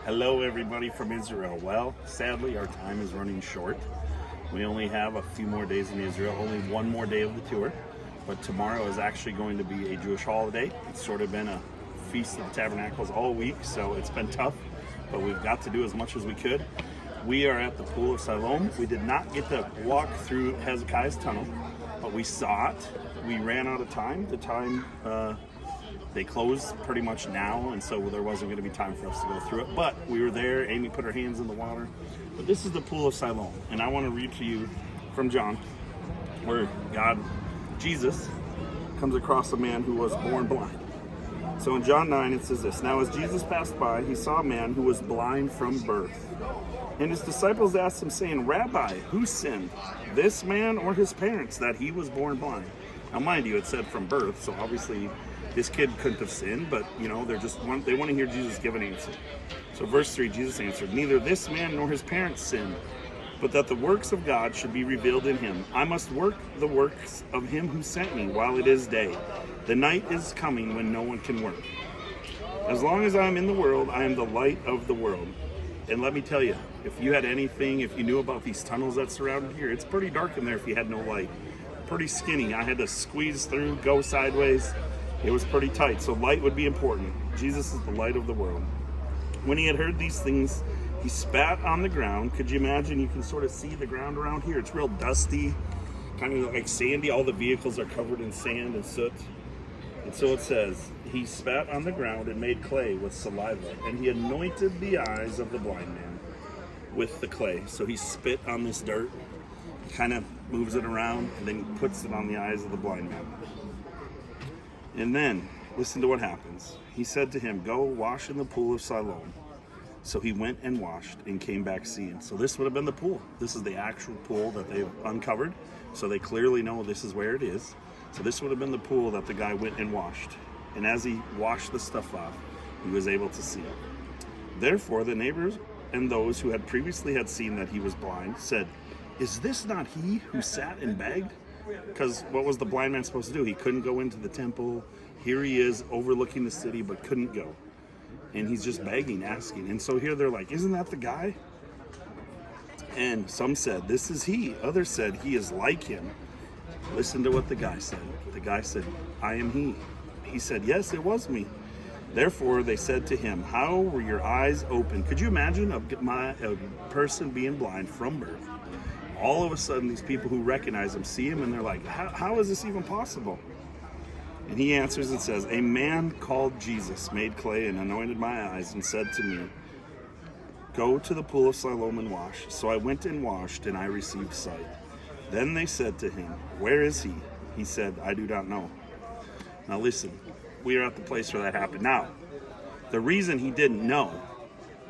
Hello everybody from Israel. Well, sadly our time is running short. We only have a few more days in Israel, only one more day of the tour. But tomorrow is actually going to be a Jewish holiday. It's sort of been a Feast of Tabernacles all week, so it's been tough, but we've got to do as much as we could. We are at the Pool of Siloam. We did not get to walk through Hezekiah's tunnel, but we saw it. We ran out of time. They close pretty much now, and so there wasn't going to be time for us to go through it. But we were there. Amy put her hands in the water. But this is the Pool of Siloam, and I want to read to you from John, where Jesus, comes across a man who was born blind. So in John 9, it says this: Now as Jesus passed by, he saw a man who was blind from birth. And his disciples asked him, saying, Rabbi, who sinned, this man or his parents, that he was born blind? Now mind you, it said from birth, so obviously this kid couldn't have sinned, but they want to hear Jesus give an answer. So verse 3, Jesus answered, Neither this man nor his parents sinned, but that the works of God should be revealed in him. I must work the works of him who sent me while it is day. The night is coming when no one can work. As long as I am in the world, I am the light of the world. And let me tell you, if you knew about these tunnels that surrounded here, it's pretty dark in there if you had no light. Pretty skinny. I had to squeeze through, go sideways. It was pretty tight, so light would be important. Jesus is the light of the world. When he had heard these things, he spat on the ground. Could you imagine? You can sort of see the ground around here. It's real dusty, kind of like sandy. All the vehicles are covered in sand and soot. And so it says, he spat on the ground and made clay with saliva, and he anointed the eyes of the blind man with the clay. So he spit on this dirt, kind of moves it around, and then he puts it on the eyes of the blind man. And then, listen to what happens. He said to him, Go wash in the pool of Siloam. So he went and washed and came back seeing. So this would have been the pool. This is the actual pool that they've uncovered. So they clearly know this is where it is. So this would have been the pool that the guy went and washed. And as he washed the stuff off, he was able to see. Therefore, the neighbors and those who had previously had seen that he was blind said, Is this not he who sat and begged? Because what was the blind man supposed to do? He couldn't go into the temple. Here he is overlooking the city, but couldn't go. And he's just begging, asking. And so here they're like, Isn't that the guy? And some said, This is he. Others said, He is like him. Listen to what the guy said. The guy said, I am he. He said, Yes, it was me. Therefore they said to him, How were your eyes open? Could you imagine a person being blind from birth? All of a sudden, these people who recognize him see him, and they're like, how is this even possible? And he answers and says, A man called Jesus made clay and anointed my eyes and said to me, Go to the pool of Siloam and wash. So I went and washed, and I received sight. Then they said to him, Where is he? He said, I do not know. Now listen, we are at the place where that happened. Now, the reason he didn't know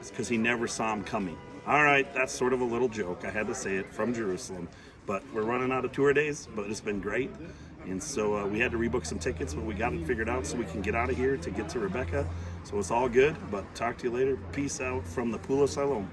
is because he never saw him coming. All right, that's sort of a little joke. I had to say it from Jerusalem. But we're running out of tour days, but it's been great. And so we had to rebook some tickets, but we got it figured out so we can get out of here to get to Rebecca. So it's all good, but talk to you later. Peace out from the Pool of Siloam.